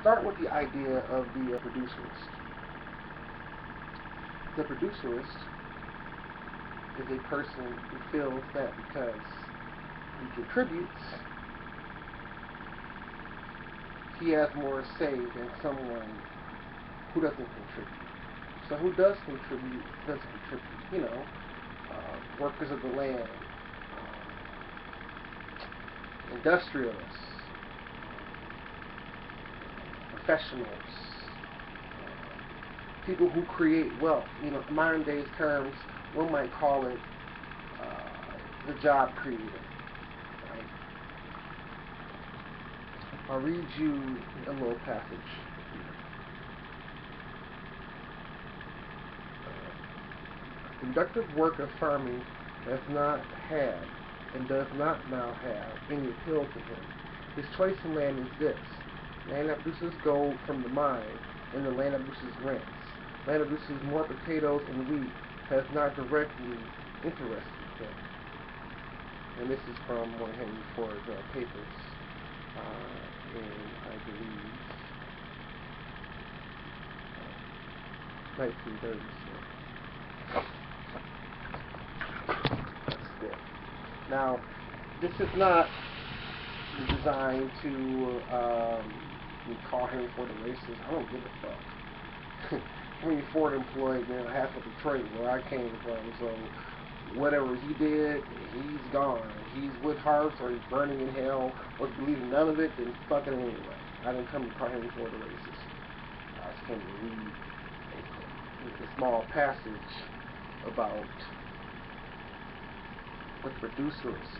start with the idea of the producerist. The producerist is a person who feels that because he contributes, he has more say than someone who doesn't contribute. So who does contribute, doesn't contribute. You know, workers of the land, industrialists, professionals, people who create wealth. You know, in modern day terms, one might call it the job creator. Right? I'll read you a little passage. The productive work of farming has not had and does not now have any appeal to him. His choice in land is this: land that produces gold from the mine and the land that produces rents. Land that produces more potatoes and wheat has not directly interested him. And this is from one of Henry Ford's papers in, I believe, 1930s. Now, this is not designed to call Henry Ford a racist. I don't give a fuck. Henry Ford employed half of Detroit where I came from, so whatever he did, he's gone. He's with Hearts or he's burning in hell, or if you believe none of it, then fuck it anyway. I didn't come to call Henry Ford a racist. I just came to read a small passage about what the producerist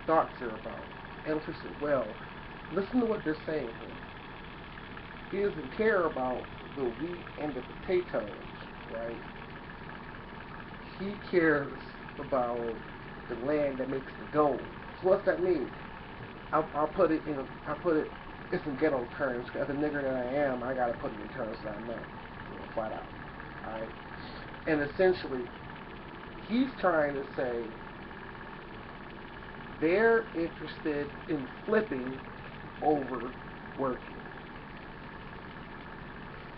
thoughts are about. And listen, well, listen to what they're saying here. He doesn't care about the wheat and the potatoes, right? He cares about the land that makes the gold. So what's that mean? I'll put it in some ghetto terms. As a nigger that I am, I gotta put it in terms that I know, flat out. Alright? And essentially, he's trying to say they're interested in flipping over working.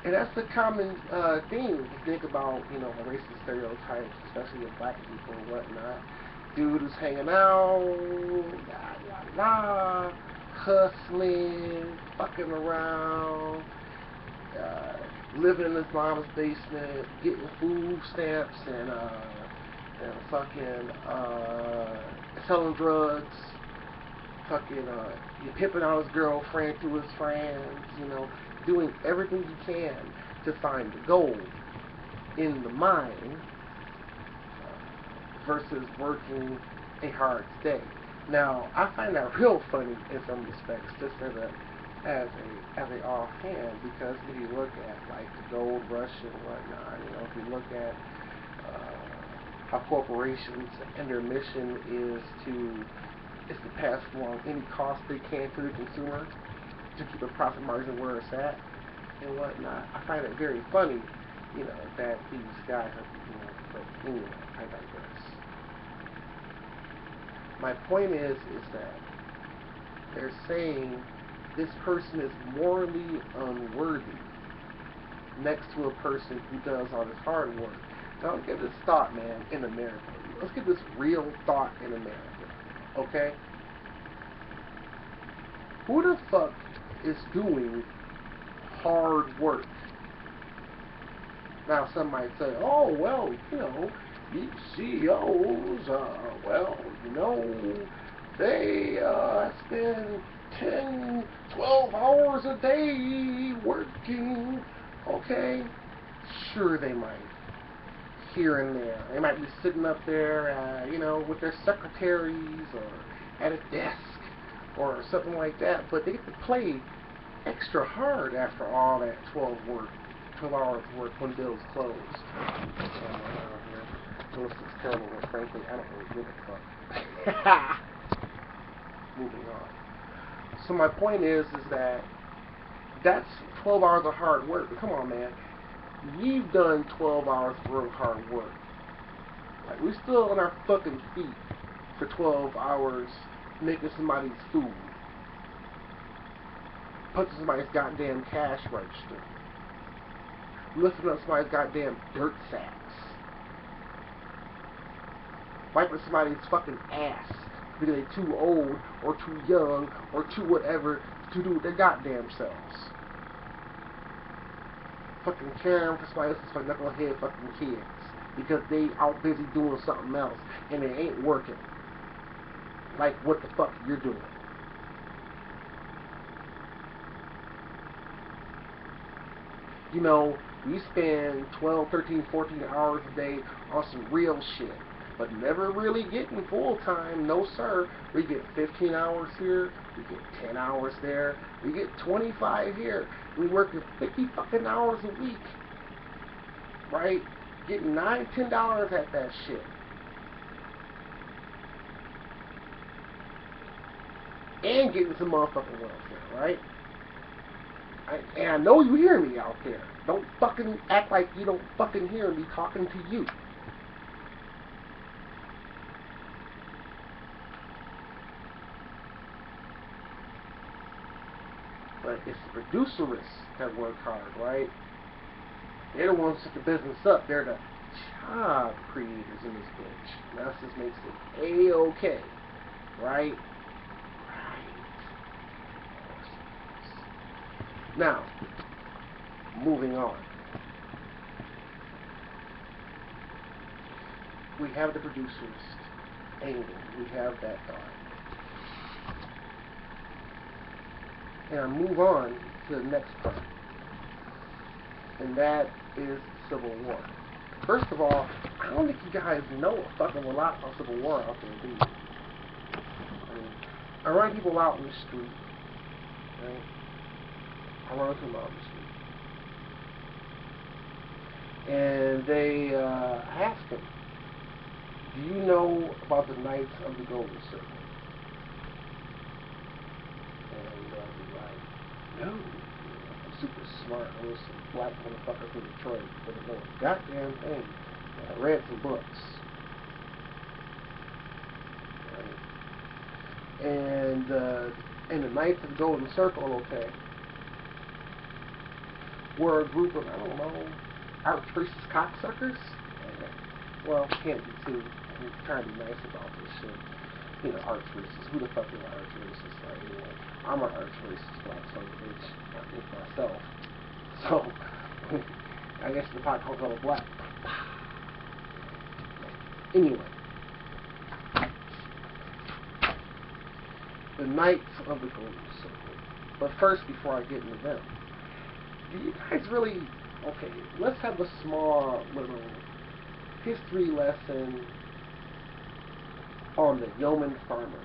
And that's the common theme. If you think about, racist stereotypes, especially with black people and whatnot. Dude is hanging out, hustling, fucking around, living in his mom's basement, getting food stamps and fucking selling drugs, fucking pimping out his girlfriend to his friends, doing everything he can to find the gold in the mine versus working a hard day. Now, I find that real funny in some respects, just as a offhand, because if you look at like the gold rush and whatnot, if you look at how corporations and their mission is to pass along any cost they can to the consumer to keep a profit margin where it's at and whatnot. I find it very funny, that these guys are, but anyway, I digress. My point is that they're saying this person is morally unworthy next to a person who does all this hard work. Now, let's get this thought, man, in America. Let's get this real thought in America, okay? Who the fuck is doing hard work? Now, some might say, oh, well, these CEOs, they spend 10, 12 hours a day working. Okay, sure they might. Here and there. They might be sitting up there, with their secretaries or at a desk or something like that, but they get to play extra hard after all that 12 hours work when bills close. This is terrible, but frankly, I don't really give a fuck. Moving on. So my point is that that's 12 hours of hard work. But come on, man. We've done 12 hours worth of hard work. Like, we're still on our fucking feet for 12 hours making somebody's food. punching somebody's goddamn cash register, lifting up somebody's goddamn dirt sacks, wiping somebody's fucking ass because they're too old or too young or too whatever to do with their goddamn selves. Fucking caring for somebody else's fucking knucklehead fucking kids because they out busy doing something else and it ain't working. Like what the fuck you're doing. You know, we spend 12, 13, 14 hours a day on some real shit, but never really getting full time. No sir. We get 15 hours here, we get 10 hours there, we get 25 here. We work 50 fucking hours a week, right? Getting $9, $10 at that shit. And getting some motherfucking welfare, right? And I know you hear me out there. Don't fucking act like you don't fucking hear me talking to you. But it's the producerists that work hard, right? They're the ones that set the business up. They're the job creators in this bitch. And that just makes it A-okay, right? Now, moving on. We have the producerist angle. We have that thought. And I move on to the next part. And that is Civil War. First of all, I don't think you guys know a fucking lot about Civil War out there, do you? I mean, I run people out in the street, right? I run into them out in the street. And they ask them, do you know about the Knights of the Golden Circle? And they'll be like, no. I'm super smart. I was some black motherfucker from Detroit. Didn't know a goddamn thing. And I read some books. Right? And the Knights of the Golden Circle, okay, were a group of, I don't know, arch-racist cocksuckers. Well, can't be too. I'm trying to be nice about this shit. You know, arch-racist. Who the fuck is arch-racist? Right? Anyway, I'm an arch-racist black son of a bitch. I think myself. So, I guess the pot calls all black. Anyway. The Knights of the Golden Circle. But first, before I get into them, do you guys really... Okay, let's have a small little history lesson on the yeoman farmer,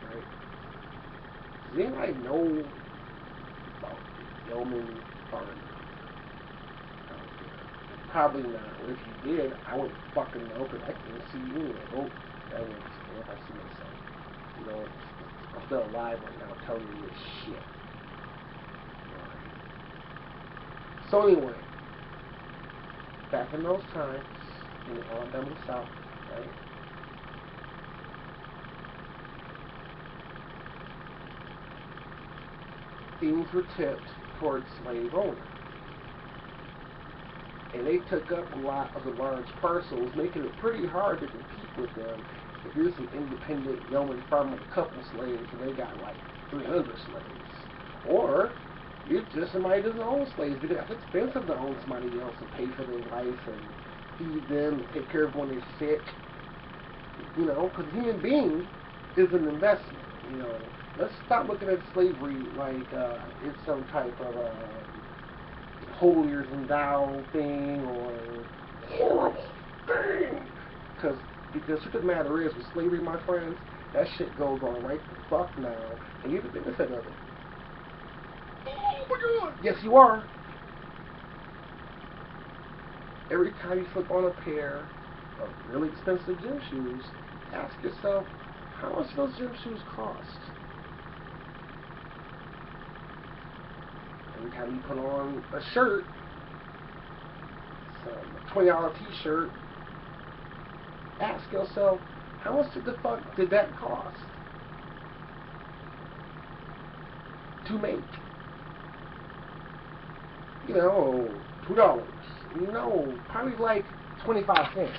right? Does anybody know about the yeoman farmer? Probably not. If you did, I wouldn't fucking know because I can't see you anyway. Oh, I wouldn't know if I see myself. You know, I'm still alive right now telling you this shit. So anyway, back in those times, in the Alabama South, right? Things were tipped towards slave owners. And they took up a lot of the large parcels, making it pretty hard to compete with them. If you're some independent yeoman farmer with a couple slaves and they got like 300 slaves. Or you're just somebody that doesn't own slaves because it's expensive to own somebody else and pay for their life and feed them and take care of when they're sick. You know, because a human being is an investment. You know, let's stop looking at slavery like it's some type of holier than thou thing or horrible thing. Because the truth of the matter is, with slavery, my friends, that shit goes on right the fuck now, and you're the benefit of it. Oh my God! Yes, you are. Every time you slip on a pair of really expensive gym shoes, ask yourself, how much do those gym shoes cost? Every time you put on a shirt, some $20 t-shirt, ask yourself, how much did the fuck did that cost to make? you know, $2. Probably like 25 cents.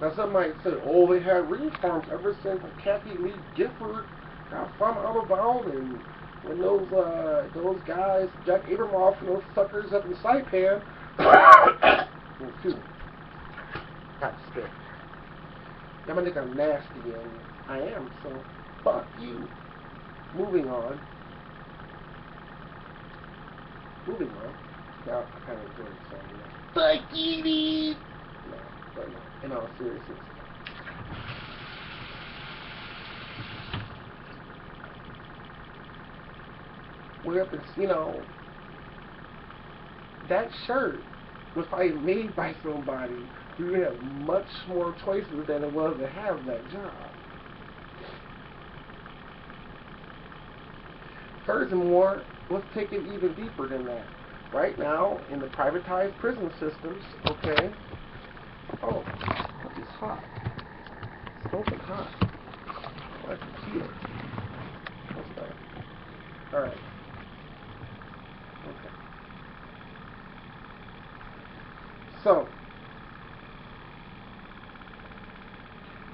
Now some might say, oh, they had reed farms ever since Kathy Lee Gifford got from out of bound, and when those guys, Jack Abramoff and those suckers up in Saipan, excuse me, got spit. I'm gonna think I'm nasty, and I am, so fuck you. Moving on. Now, I kind of enjoy the song, you know. Fuck you, dude! No, but no, in all seriousness. We're up in, you know, that shirt was probably made by somebody who had much more choices than it was to have that job. Furthermore, let's take it even deeper than that. Right now, in the privatized prison systems, okay, oh, it's hot. Smoking hot. My computer. What's that? Alright. Okay. So,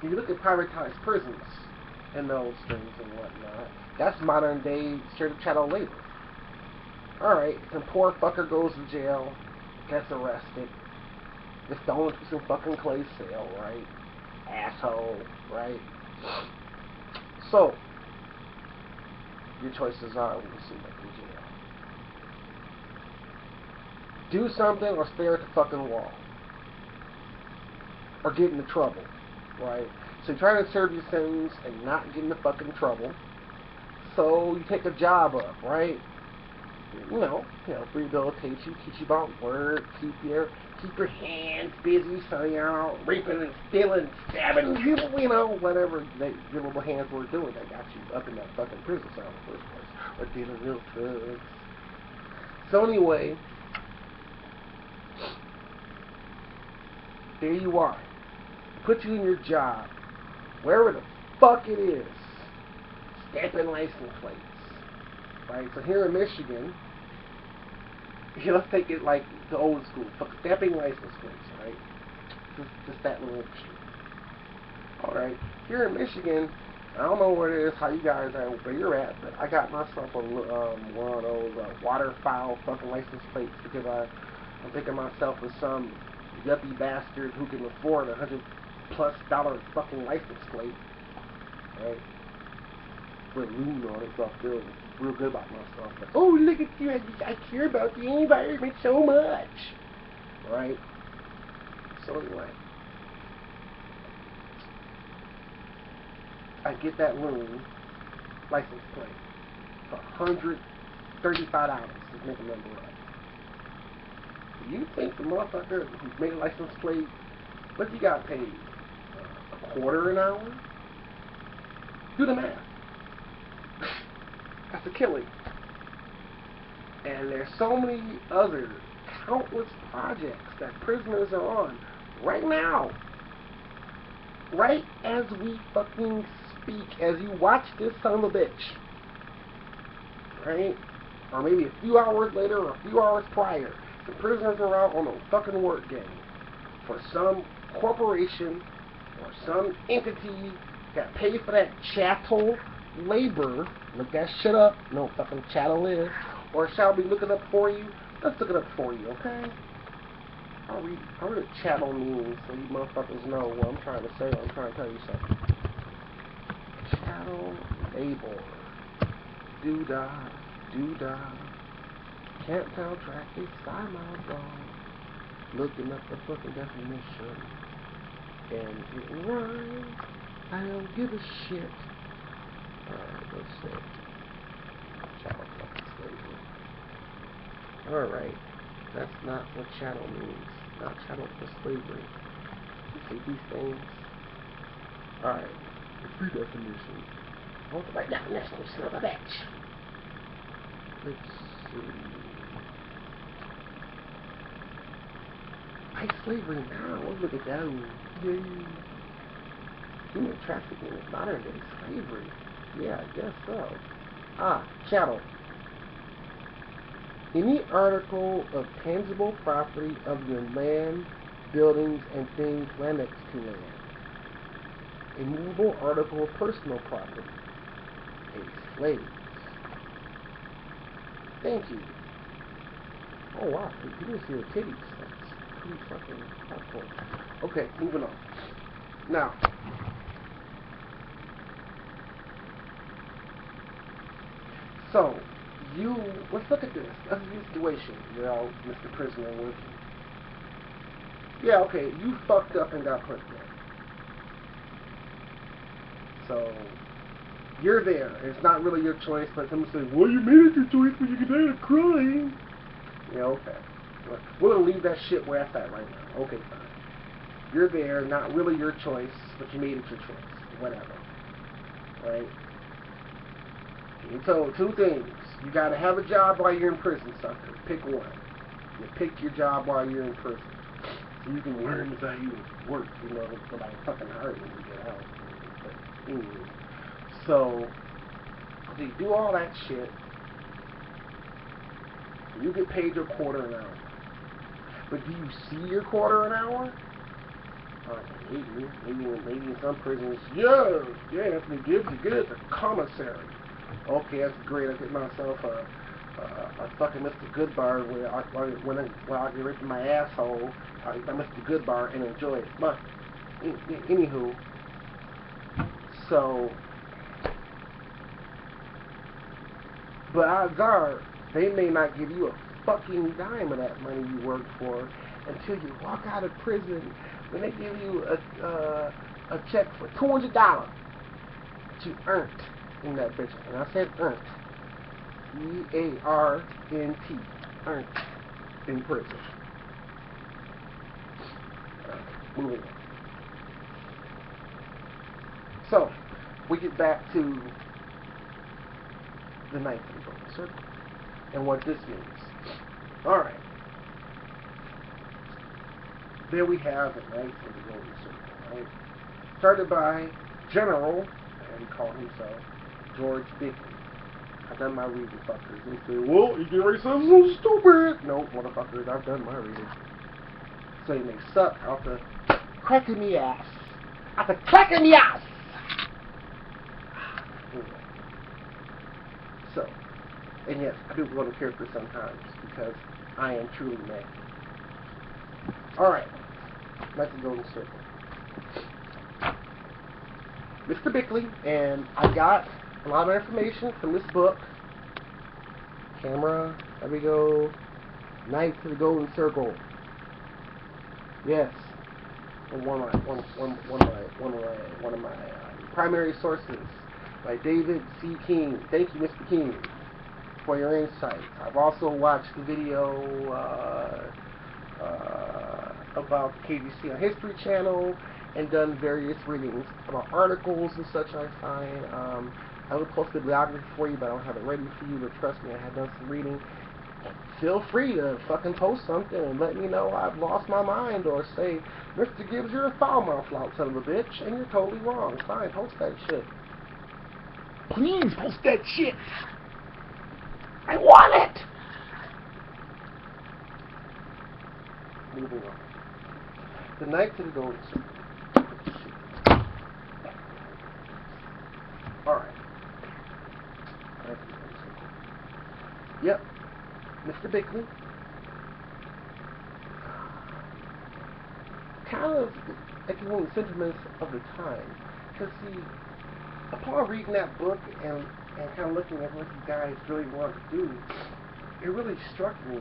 when you look at privatized prisons and those things and whatnot, that's modern day chattel labor. Alright, some poor fucker goes to jail, gets arrested, gets thrown into some fucking clay cell, right? Asshole, right? So, your choices are when you see them in jail. Do something or stare at the fucking wall. Or get into trouble, right? So you're trying to serve your sentence and not get into fucking trouble. So you take a job up, right? You know, rehabilitate you, teach you about work, keep your hands busy so you're out raping and stealing and stabbing people, you know, whatever your little hands were doing that got you up in that fucking prison cell in the first place. Or dealing real drugs. So anyway, there you are. Put you in your job, wherever the fuck it is, stamping license plates. Right? So here in Michigan, let's take it like the old school, stamping license plates, right? Just that little industry. Alright, here in Michigan, I don't know where it is, how you guys are, where you're at, but I got myself one of those waterfowl fucking license plates because I'm thinking myself as some yuppie bastard who can afford $100+ fucking license plate, right? With lean on it, so I feel real good about myself. Like, oh, look at you, I care about the environment so much, right? So anyway, I get that loan license plate for $135. Just make a number up. You think the motherfucker who made a license plate, what you got paid? A quarter an hour? Do the math. That's a killing. And there's so many other countless projects that prisoners are on right now. Right as we fucking speak, as you watch this son of a bitch. Right? Or maybe a few hours later or a few hours prior. The prisoners are out on a fucking work game for some corporation or some entity that pays for that chattel labor. Look that shit up. No fucking chattel is. Or shall we look it up for you? Let's look it up for you, okay? I'll read what chattel means so you motherfuckers know what I'm trying to say. I'm trying to tell you something. Chattel labor. Doo-dah, doo-dah. Can't tell traffic 5 miles long. Looking up the fucking definition. And it rhymes. I don't give a shit. Alright, let's see. Chattel fucking slavery. Alright. That's not what chattel means. Not chattel for slavery. You see these things? Alright. The free definition. What's the right definition, you son of a bitch? Let's see. White slavery now. Let's look at that. Yay. Human trafficking is modern day slavery. Yeah, I guess so. Chattel. Any article of tangible property other than land, buildings, and things annexed to land. A movable article of personal property. A slave. Thank you. Oh wow, you can see the titties. That's pretty fucking hardcore. Okay, moving on. Now, so let's look at this. Let's use the situation. Mr. Prisoner working. Yeah, okay, you fucked up and got put there. So you're there. It's not really your choice, but someone says, well, you made it your choice when you get out of crying. Yeah, okay. We're going to leave that shit where it's at right now. Okay, fine. You're there, not really your choice, but you made it your choice. Whatever. Right? You're told two things. You got to have a job while you're in prison, sucker. Pick one. You pick your job while you're in prison. So you can learn how you work, nobody fucking hire you when you get out. But anyway. So you do all that shit. You get paid your quarter an hour. But do you see your quarter an hour? Maybe in some prisons, yeah, Anthony Gibbs, you get the commissary. Okay, that's great. I get myself a fucking Mr. Goodbar when I get ripped in my asshole. I get my Mr. Goodbar and enjoy it. But anywho, so, but odds are they may not give you a fucking dime of that money you worked for until you walk out of prison. When they give you a check for $200 that you earned in that bitch, and I said earned, E-A-R-N-T, earned in prison. Moving on. So we get back to the Knights of the Golden Circle and what this means. All right. There we have the Knights of the Golden Circle, right? Started by General, and he called himself George Dickens. I've done my reading, fuckers. And say, well, you get ready to say so stupid. No, motherfuckers, I've done my reading. So you may suck out the crack in the ass. Out the crack in the ass! So, and yes, I do go to character sometimes because I am truly mad. Alright, Knights of the Golden Circle. Mr. Bickley, and I got a lot of information from this book. Camera, there we go. Knights of the Golden Circle. Yes, one of my primary sources by David C. King. Thank you, Mr. King, for your insight. I've also watched the video about the KBC on History Channel and done various readings about articles and such I find. I would post a bibliography for you, but I don't have it ready for you. But trust me, I have done some reading. Feel free to fucking post something and let me know I've lost my mind, or say, Mr. Gibbs, you're a foul-mouthed loud son of a bitch, and you're totally wrong. Fine, post that shit. Please post that shit. I want it. Moving on. The Knights of the Golden Circle. Alright. Yep. Mr. Bickley. Kind of echoing the sentiments of the time. Because, see, upon reading that book and kind of looking at what you guys really want to do, it really struck me.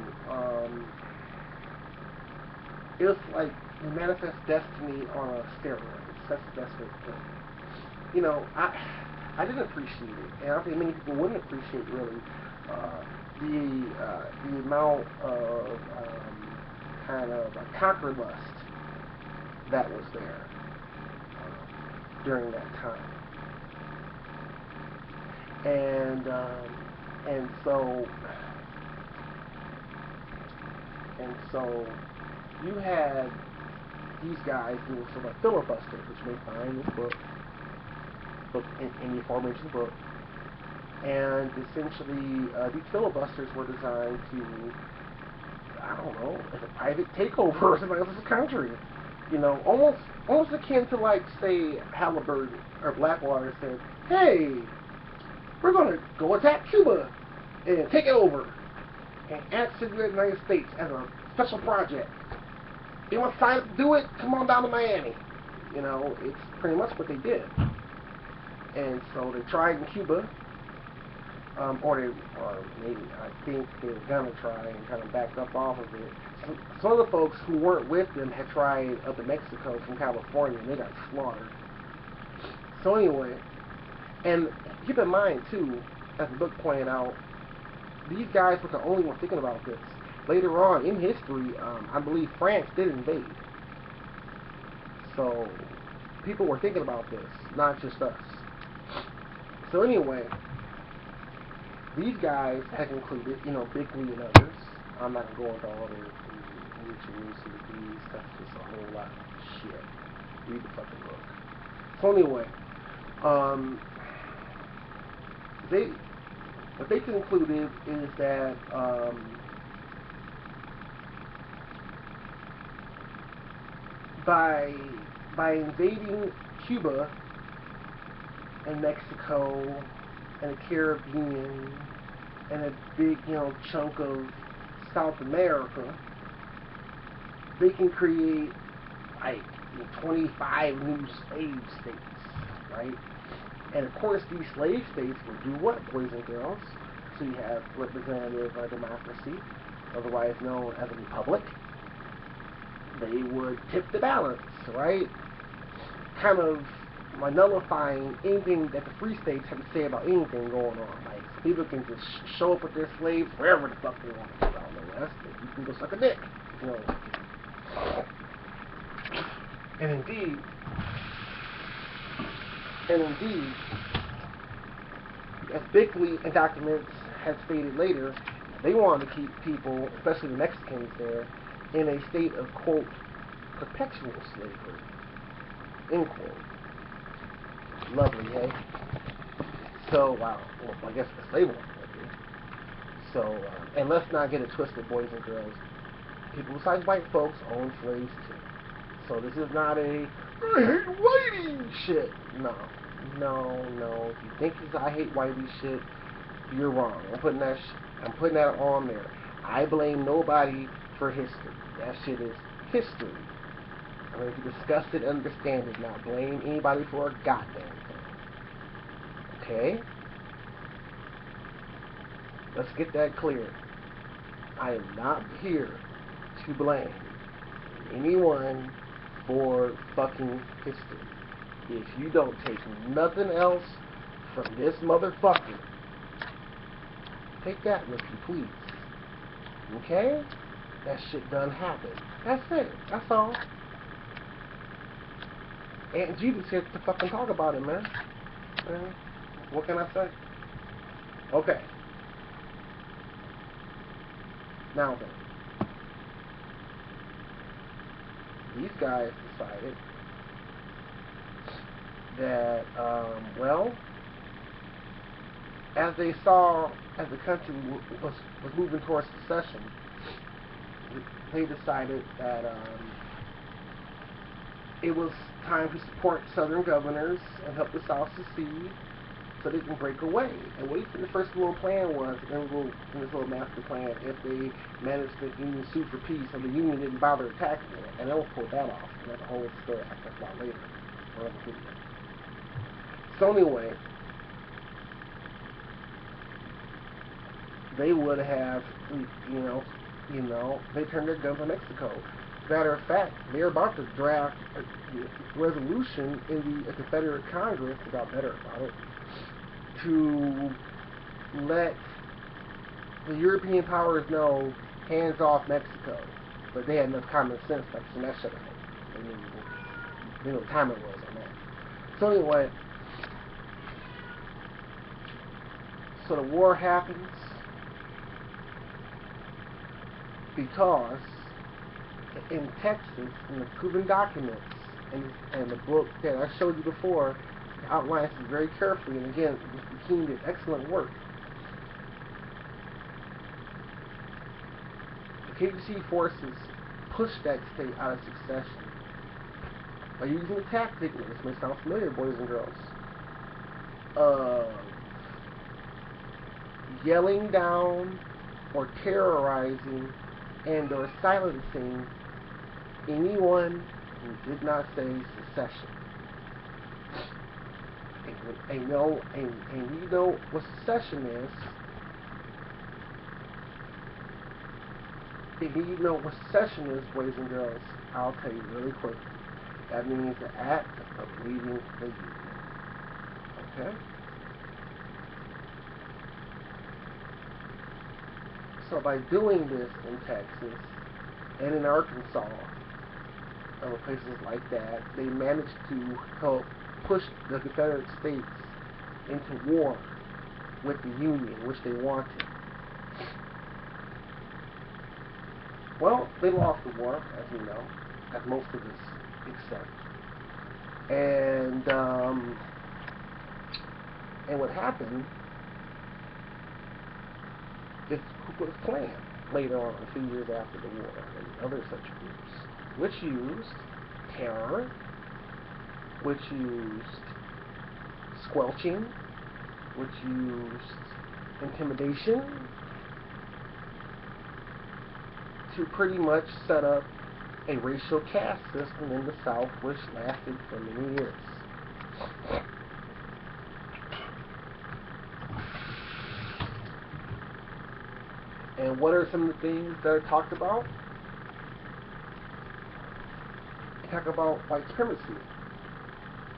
It was like you manifest destiny on a steroid. That's the best way to put it. I didn't appreciate it, and I think many people wouldn't appreciate really the amount of kind of conquer lust that was there during that time, and so you had these guys doing sort of filibusters, which you may find in this book in the aforementioned book, And essentially, these filibusters were designed to, I don't know, as a private takeover of somebody else's country. You know, almost akin to like, say, Halliburton or Blackwater said, "Hey, we're going to go attack Cuba and take it over and add to the United States as a special project. You want to sign up to do it? Come on down to Miami." You know, it's pretty much what they did. And so they tried in Cuba, or maybe I think they were gonna try and kind of backed up off of it. Some of the folks who weren't with them had tried up in Mexico from California, and they got slaughtered. So anyway, and keep in mind too, as the book pointed out, these guys were the only ones thinking about this. Later on in history, I believe France did invade. So people were thinking about this, not just us. So anyway, these guys had concluded, you know, Bickley and others. I'm not going to go into all their rituals and these. That's just a whole lot of shit. Read the fucking book. So anyway, they what they concluded is that by invading Cuba and Mexico and the Caribbean and a big, you know, chunk of South America, they can create like 25 new slave states, right? And of course, these slave states would do what, boys and girls? So you have representative democracy, otherwise known as a republic. They would tip the balance, right? Kind of nullifying anything that the free states have to say about anything going on. Like, people can just show up with their slaves wherever the fuck they want to go out in the West, and you can go suck a dick. You know. And indeed, as Bickley and documents had stated later, they wanted to keep people, especially the Mexicans there, in a state of, quote, perpetual slavery, end quote. Lovely, hey? So, wow. Well, I guess the slave one. Okay. So, and let's not get it twisted, boys and girls. People besides white folks own slaves too. So this is not a I hate whitey shit. No. If you think it's I hate whitey shit, you're wrong. I'm putting that on there. I blame nobody for history. That shit is history. I'm going to discuss it, understand it, not blame anybody for a goddamn thing. Okay? Let's get that clear. I am not here to blame anyone for fucking history. If you don't take nothing else from this motherfucker, take that with you, please. Okay? That shit done happened. That's it. That's all. Aunt Jesus here to fucking talk about it, man. What can I say? Okay. Now then. These guys decided that, well, as they saw as the country was moving towards secession, they decided that it was time to support Southern governors and help the South secede so they can break away. And what the first little plan was, in this little master plan, if they managed to Union sue for peace and the Union didn't bother attacking it, and they'll pull that off. And that's a whole story I can talk about later. So anyway, they would have, they turned their guns on Mexico. Matter of fact, they're about to draft a resolution in the Confederate Congress, they got better about it, to let the European powers know, hands off Mexico. But they had enough common sense to send that shit out. They knew what time it was on that. So anyway, so the war happens because in Texas, in the proven documents, and the book that I showed you before, outlines this very carefully, and again, the King did excellent work. The KGC forces pushed that state out of succession by using a tactic, and this may sound familiar, boys and girls, of yelling down or terrorizing and or silencing anyone who did not say secession. And you know what secession is. If you know what secession is, boys and girls, I'll tell you really quickly. That means the act of leaving the union. Okay? So by doing this in Texas and in Arkansas, other places like that, they managed to help push the Confederate States into war with the Union, which they wanted. Well, they lost the war, as we know, as most of us accept. And what happened is Ku Klux Klan later on, a few years after the war, and other such groups, which used terror, which used squelching, which used intimidation to pretty much set up a racial caste system in the South, which lasted for many years. And what are some of the things that are talked about? They talk about white supremacy.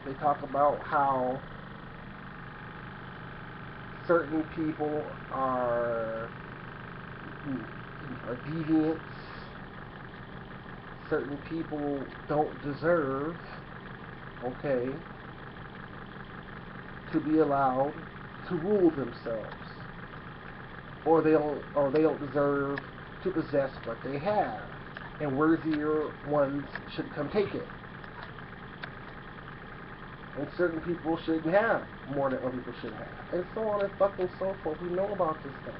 They talk about how certain people are deviants. Certain people don't deserve, okay, to be allowed to rule themselves, or they don't deserve to possess what they have, and worthier ones should come take it. And certain people shouldn't have more than other people should have, and so on and fucking so forth. We know about this thing.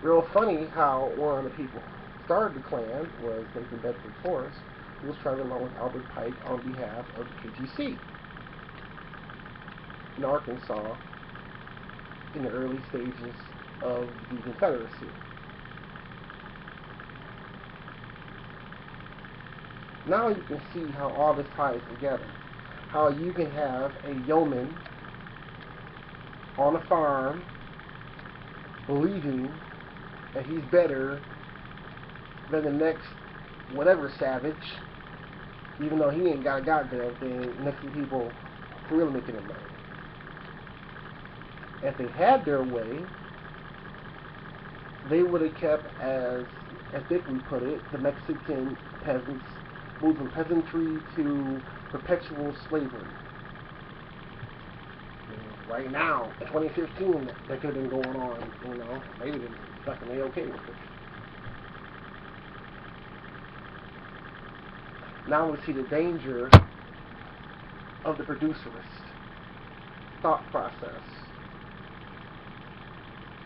Real funny how one of the people who started the Klan was Nathan Bedford Forrest, who was traveling along with Albert Pike on behalf of the KGC in Arkansas in the early stages of the Confederacy. Now you can see how all this ties together. How you can have a yeoman on a farm believing that he's better than the next whatever savage, even though he ain't got a goddamn thing next to people who really making it money. If they had their way, they would have kept, as Dick put it, the Mexican peasants, moved from peasantry to perpetual slavery. Right now, in 2015, that could have been going on, maybe they're fucking okay with it. Now we see the danger of the producerist thought process.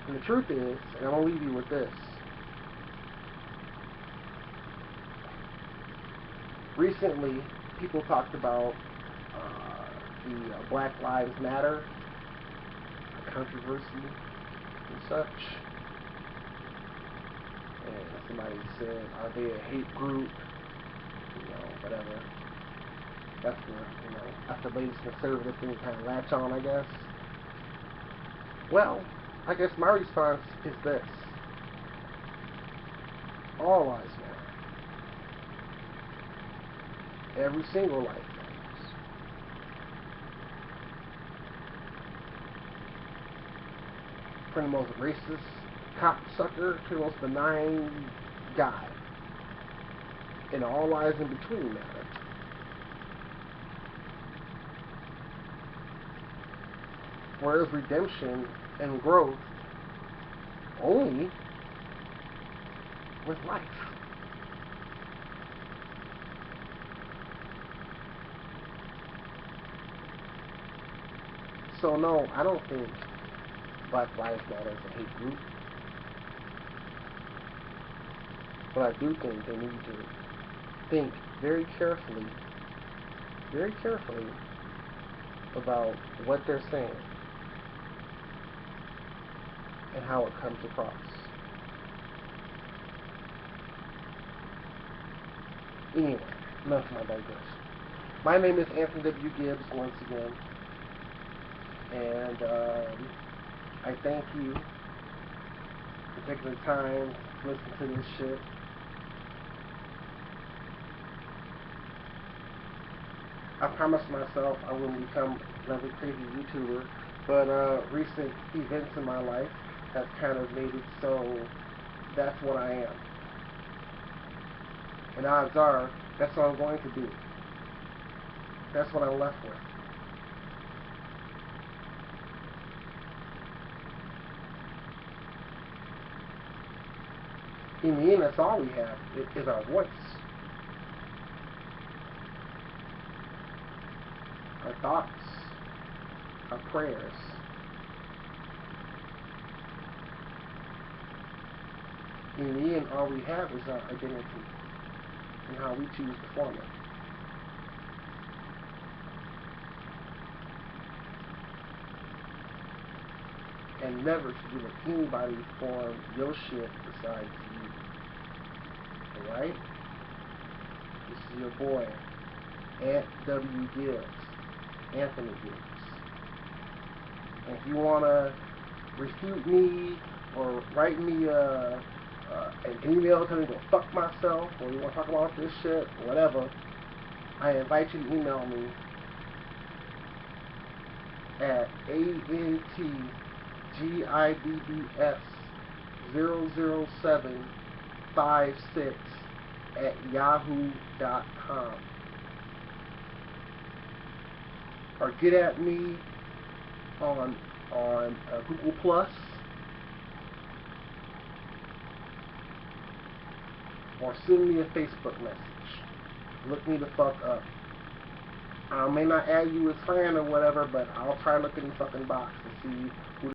And the truth is, and I'm going to leave you with this, recently people talked about the Black Lives Matter controversy and such. And somebody said, are they a hate group? Whatever. That's the latest conservative thing to kind of latch on, I guess. Well, I guess my response is this. All lives matter. Every single life matters. From the most racist cocksucker to the most benign guy. And all lives in between matter. Whereas redemption and growth only with life. So no, I don't think Black Lives Matter is a hate group, but I do think they need to think very carefully about what they're saying and how it comes across. Anyway, enough of my digression. My name is Anthony W. Gibbs once again, and I thank you for taking the time to listen to this shit. I promised myself I wouldn't become another crazy YouTuber, but recent events in my life have kind of made it so that's what I am. And odds are, that's what I'm going to be. That's what I'm left with. In the end, that's all we have, is our voice. Our thoughts, our prayers. In the end, all we have is our identity and how we choose to form it. And never should you let anybody form your shit besides you. Alright? This is your boy, Ant W. Gibbs. Anthony Gibbs. And if you want to refute me or write me an email telling me to go fuck myself, or you want to talk about this shit, whatever, I invite you to email me at antgibbs00756 at yahoo.com. Or get at me on Google Plus, or send me a Facebook message. Look me the fuck up. I may not add you as friend or whatever, but I'll try to look in the fucking box to see who